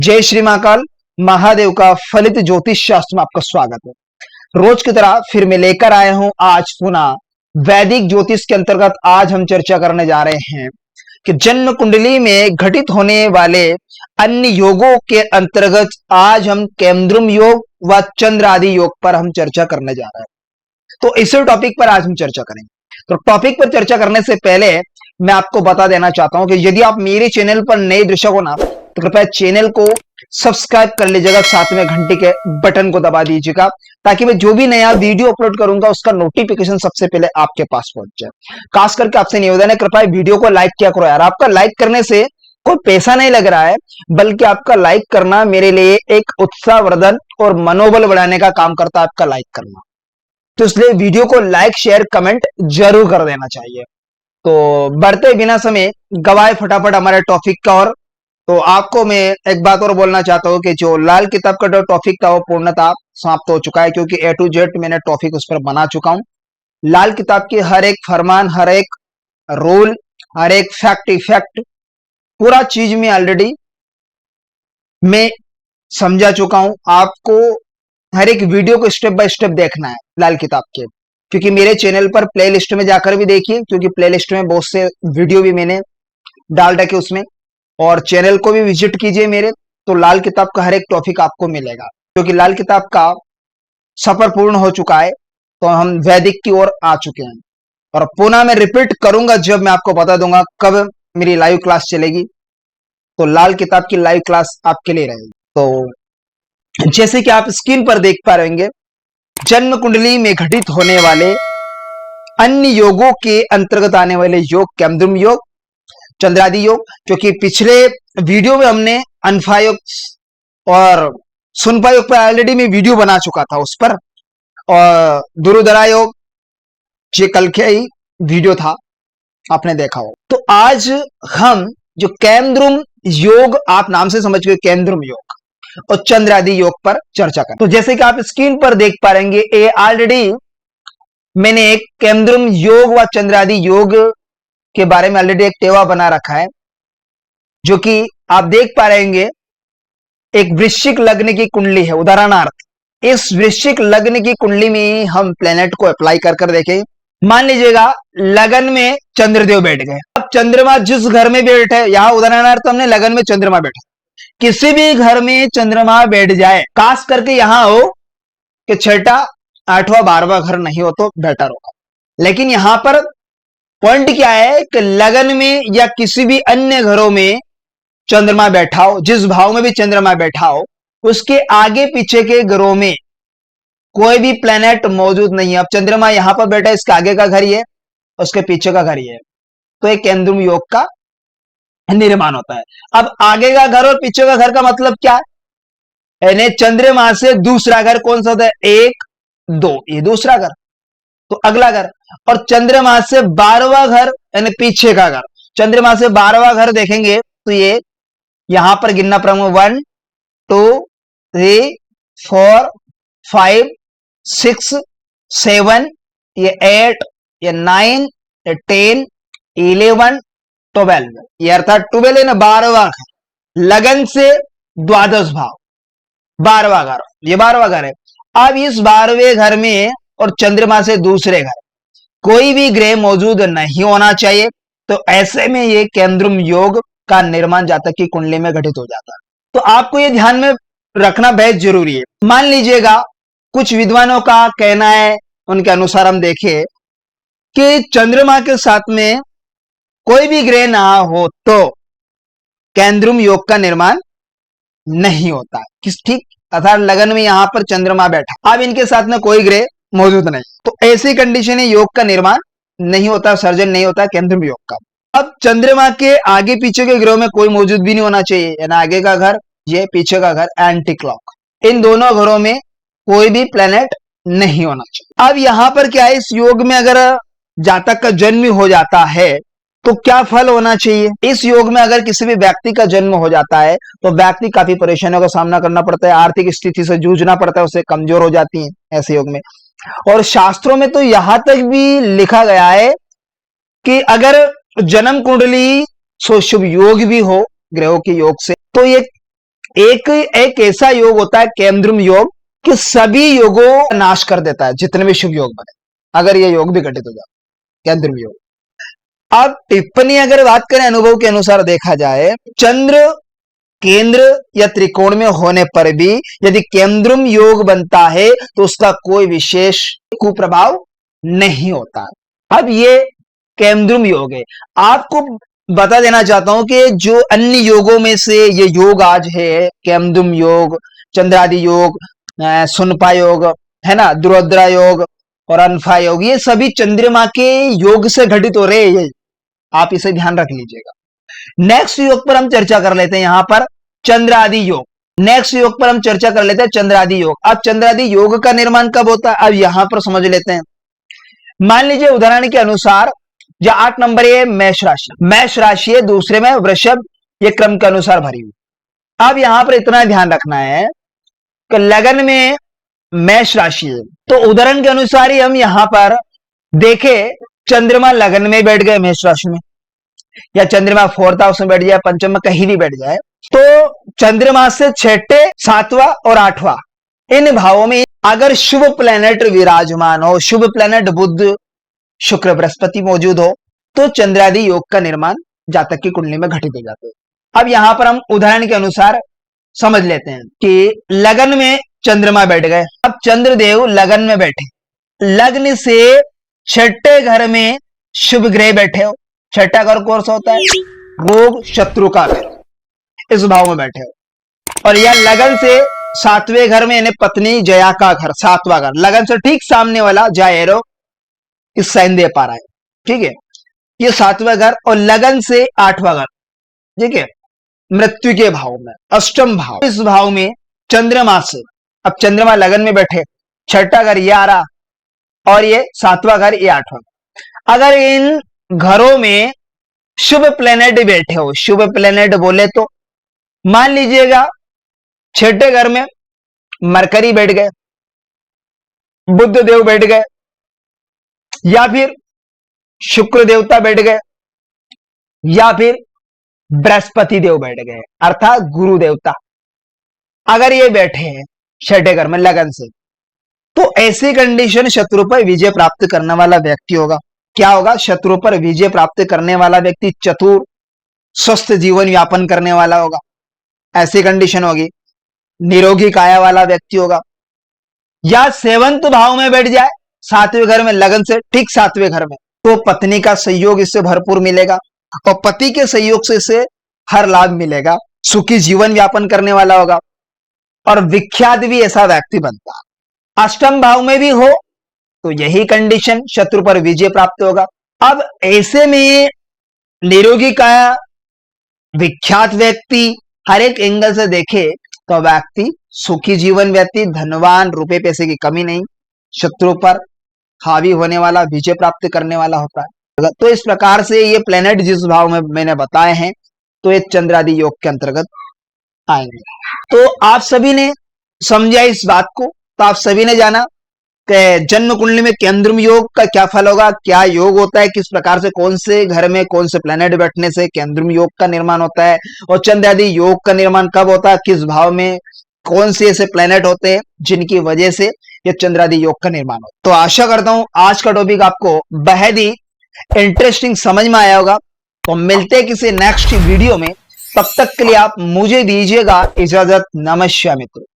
जय श्री महाकाल महादेव का फलित ज्योतिष शास्त्र में आपका स्वागत है। रोज की तरह फिर मैं लेकर आया हूं आज पुनः वैदिक ज्योतिष के अंतर्गत आज हम चर्चा करने जा रहे हैं कि जन्म कुंडली में घटित होने वाले अन्य योगों के अंतर्गत आज हम केमद्रुम योग व चंद्र आदि योग पर हम चर्चा करने जा रहे हैं। तो इसी टॉपिक पर आज हम चर्चा करेंगे। तो टॉपिक पर चर्चा करने से पहले मैं आपको बता देना चाहता हूं कि यदि आप मेरे चैनल पर नए दर्शक हो ना तो कृपया चैनल को सब्सक्राइब कर लीजिएगा, साथ में घंटी के बटन को दबा दीजिएगा ताकि मैं जो भी नया वीडियो अपलोड करूंगा उसका नोटिफिकेशन सबसे पहले आपके पास पहुंच जाए। खास करके आपसे निवेदन है, कृपया वीडियो को लाइक किया करो यार। आपका लाइक करने से कोई पैसा नहीं लग रहा है, बल्कि आपका लाइक करना मेरे लिए एक उत्साहवर्धन और मनोबल बढ़ाने का काम करता है आपका लाइक करना। तो इसलिए वीडियो को लाइक शेयर कमेंट जरूर कर देना चाहिए। तो बढ़ते बिना समय गवाए फटाफट हमारे टॉपिक का। और तो आपको मैं एक बात और बोलना चाहता हूं कि जो लाल किताब का जो टॉपिक था वो पूर्णतः समाप्त हो चुका है, क्योंकि ए टू जेड मैंने टॉपिक उस पर बना चुका हूं। लाल किताब की हर एक फरमान, हर एक रूल, हर एक फैक्ट इफेक्ट, पूरा चीज में ऑलरेडी मैं समझा चुका हूं। आपको हर एक वीडियो को स्टेप बाय स्टेप देखना है लाल किताब के, क्योंकि मेरे चैनल पर प्ले लिस्ट में जाकर भी देखिए, क्योंकि प्ले लिस्ट में बहुत से वीडियो भी मैंने डाल रखे उसमें, और चैनल को भी विजिट कीजिए मेरे। तो लाल किताब का हर एक टॉपिक आपको मिलेगा, क्योंकि लाल किताब का सफर पूर्ण हो चुका है, तो हम वैदिक की ओर आ चुके हैं। और पुनः मैं रिपीट करूंगा जब मैं आपको बता दूंगा कब मेरी लाइव क्लास चलेगी। तो लाल किताब की लाइव क्लास आपके लिए रहेगी। तो जैसे कि आप स्क्रीन पर देख पा रहेंगे, जन्म कुंडली में घटित होने वाले अन्य योगों के अंतर्गत आने वाले योग केमद्रुम योग, चंद्रादि योग, क्योंकि पिछले वीडियो में हमने अनफा योग और सुनफा योग पर ऑलरेडी मैं वीडियो बना चुका था उस पर, और दुरुदरा योग ये कल के ही वीडियो था, आपने देखा हो। तो आज हम जो केमद्रुम योग, आप नाम से समझ गए केमद्रुम योग और चंद्रादि योग पर चर्चा करें। तो जैसे कि आप स्क्रीन पर देख पा रहेंगे, ये ऑलरेडी मैंने एक केमद्रुम योग व चंद्रादि योग के बारे में ऑलरेडी एक टेवा बना रखा है, जो कि आप देख पा रहेंगे एक वृश्चिक लग्न की कुंडली है। उदाहरणार्थ इस वृश्चिक लग्न की कुंडली में हम प्लेनेट को अप्लाई कर कर देखें। मान लीजिएगा लगन में चंद्रदेव बैठ गए। अब चंद्रमा जिस घर में बैठे, यहां उदाहरणार्थ हमने लगन में चंद्रमा बैठा, किसी भी घर में चंद्रमा बैठ जाए, खास करके यहां हो कि छठा आठवां 12वां घर नहीं हो तो बेटर होगा। लेकिन यहां पर पॉइंट क्या है कि लगन में या किसी भी अन्य घरों में चंद्रमा बैठा हो, जिस भाव में भी चंद्रमा बैठा हो, उसके आगे पीछे के घरों में कोई भी प्लेनेट मौजूद नहीं है। अब चंद्रमा यहां पर बैठा है, इसके आगे का घर ही है, उसके पीछे का घर ही है, तो एक केमद्रुम योग का निर्माण होता है। अब आगे का घर और पीछे का घर का मतलब क्या है? यानी चंद्रमा से दूसरा घर कौन सा होता है? 1 2, ये दूसरा घर, तो अगला घर। और चंद्रमा से 12वां घर यानी पीछे का घर, चंद्रमा से 12वां घर देखेंगे तो ये यहां पर गिनना प्रमुख 1 2 3 4 5 6 7, ये 8, ये 9, ये 10 11 12, ये अर्थात 12 है ना 12वां घर। लगन से द्वादश भाव 12वां घर, ये 12वां घर है। अब इस 12वें घर में और चंद्रमा से दूसरे घर कोई भी ग्रह मौजूद नहीं होना चाहिए। तो ऐसे में ये केमद्रुम योग का निर्माण जातक की कुंडली में घटित हो जाता है। तो आपको ये ध्यान में रखना बेहद जरूरी है। मान लीजिएगा कुछ विद्वानों का कहना है, उनके अनुसार हम देखें कि चंद्रमा के साथ में कोई भी ग्रह ना हो तो केमद्रुम योग का निर्माण नहीं होता। किस ठीक अर्थात लगन में यहां पर चंद्रमा बैठा, अब इनके साथ में कोई ग्रह मौजूद नहीं, तो ऐसी कंडीशन है योग का निर्माण नहीं होता, सर्जन नहीं होता केमद्रुम योग का। अब चंद्रमा के आगे पीछे के ग्रहों में कोई मौजूद भी नहीं होना चाहिए, यानी आगे का घर ये, पीछे का घर एंटी क्लॉक, इन दोनों घरों में कोई भी प्लेनेट नहीं होना चाहिए। अब यहां पर क्या है, इस योग में अगर जातक का जन्म हो जाता है तो क्या फल होना चाहिए? इस योग में अगर किसी भी व्यक्ति का जन्म हो जाता है तो व्यक्ति काफी परेशानियों का सामना करना पड़ता है, आर्थिक स्थिति से जूझना पड़ता है, उसे कमजोर हो जाती है ऐसे योग में। और शास्त्रों में तो यहां तक भी लिखा गया है कि अगर जन्म कुंडली शुभ योग भी हो ग्रहों के योग से, तो ये एक एक ऐसा योग होता है केंद्रुम योग कि सभी योगों का नाश कर देता है, जितने भी शुभ योग बने अगर ये योग भी घटित हो जाए, केंद्रुम योग। अब टिप्पणी अगर बात करें अनुभव के अनुसार देखा जाए, चंद्र केंद्र या त्रिकोण में होने पर भी यदि केंद्रुम योग बनता है तो उसका कोई विशेष कुप्रभाव नहीं होता। अब ये केंद्रुम योग है। आपको बता देना चाहता हूं कि जो अन्य योगों में से ये योग आज है, केंद्रुम योग, चंद्रादि योग, सुनपा योग, है ना, दुर्द्रा योग और अनफा योग, ये सभी चंद्रमा के योग से घटित हो रहे हैं। आप इसे ध्यान रख लीजिएगा। नेक्स्ट योग पर हम चर्चा कर लेते हैं, यहां पर चंद्रादि योग। नेक्स्ट योग पर हम चर्चा कर लेते हैं चंद्रादि योग। अब चंद्रादि योग का निर्माण कब होता है, अब यहां पर समझ लेते हैं। मान लीजिए उदाहरण के अनुसार जो 8 नंबर है मेष राशि, मेष राशि है, दूसरे में वृषभ, ये क्रम के अनुसार भरी हुई। अब यहां पर इतना ध्यान रखना है कि लगन में मेष राशि है, तो उदाहरण के अनुसार ही हम यहां पर देखें, चंद्रमा लगन में बैठ गए मेष राशि में, या चंद्रमा 4th हाउस में बैठ जाए, पंचम में कहीं भी बैठ जाए, तो चंद्रमा से 6ठे, 7वां और 8वां इन भावों में अगर शुभ प्लेनेट विराजमान हो, शुभ प्लेनेट बुध, शुक्र, बृहस्पति मौजूद हो, तो चंद्रादि योग का निर्माण जातक की कुंडली में घटित हो जाते हैं। अब यहां पर हम उदाहरण के अनुसार समझ लेते हैं कि लगन में चंद्रमा बैठ गए। अब चंद्रदेव लगन में बैठे, लग्न से 6ठे घर में शुभ ग्रह बैठे हो। 6ठा घर कौन सा होता है, रोग शत्रु का घर, इस भाव में बैठे हो। और यह लगन से 7वें घर में, यानी पत्नी जया का घर, 7वां घर, लगन से ठीक सामने वाला जाएरो इस साइन दे पा रहा है, ठीक है, ये 7वां घर। और लगन से 8वां घर, ठीक है, मृत्यु के भाव में, अष्टम भाव, इस भाव में चंद्रमा से, अब चंद्रमा लगन में बैठे, 6ठा घर ये आ रहा और ये 7वां घर, ये 8वां। अगर इन घरों में शुभ प्लेनेट बैठे हो, शुभ प्लेनेट बोले तो मान लीजिएगा 6ठे घर में मरकरी बैठ गए, बुध देव बैठ गए, या फिर शुक्र देवता बैठ गए, या फिर बृहस्पति देव बैठ गए, अर्थात गुरु देवता अगर ये बैठे हैं 6ठे घर में लगन से, तो ऐसी कंडीशन शत्रु पर विजय प्राप्त करने वाला व्यक्ति होगा। क्या होगा, शत्रु पर विजय प्राप्त करने वाला व्यक्ति चतुर, स्वस्थ जीवन यापन करने वाला होगा, ऐसी कंडीशन होगी। निरोगी काया वाला व्यक्ति होगा। या 7वें भाव में बैठ जाए, 7वें घर में लगन से ठीक 7वें घर में, तो पत्नी का सहयोग इससे भरपूर मिलेगा और पति के सहयोग से इसे हर लाभ मिलेगा, सुखी जीवन व्यापन करने वाला होगा और विख्यात भी ऐसा व्यक्ति बनता है। अष्टम भाव में भी हो तो यही कंडीशन, शत्रु पर विजय प्राप्त होगा। अब ऐसे में निरोगी काया, विख्यात व्यक्ति, हर एक एंगल से देखे तो व्यक्ति सुखी जीवन व्यतीत, धनवान, रुपए पैसे की कमी नहीं, शत्रु पर हावी होने वाला, विजय प्राप्त करने वाला होता है। तो इस प्रकार से ये प्लेनेट जिस भाव में मैंने बताए हैं, तो ये चंद्रादि योग के अंतर्गत आएंगे। तो आप सभी ने समझा इस बात को, तो आप सभी ने जाना कि जन्म कुंडली में केंद्रुम योग का क्या फल होगा, क्या योग होता है, किस प्रकार से कौन से घर में कौन से प्लेनेट बैठने से केंद्रुम योग का निर्माण होता है, और चंद्रादि योग का निर्माण कब होता है, किस भाव में कौन से ऐसे प्लेनेट होते हैं जिनकी वजह से ये चंद्रादि योग का निर्माण होता है। तो आशा करता हूं आज का टॉपिक आपको बेहद ही इंटरेस्टिंग समझ में आया होगा। तो मिलते हैं किसी नेक्स्ट वीडियो में, तब तक के लिए आप मुझे दीजिएगा इजाजत। नमस्कार मित्रों।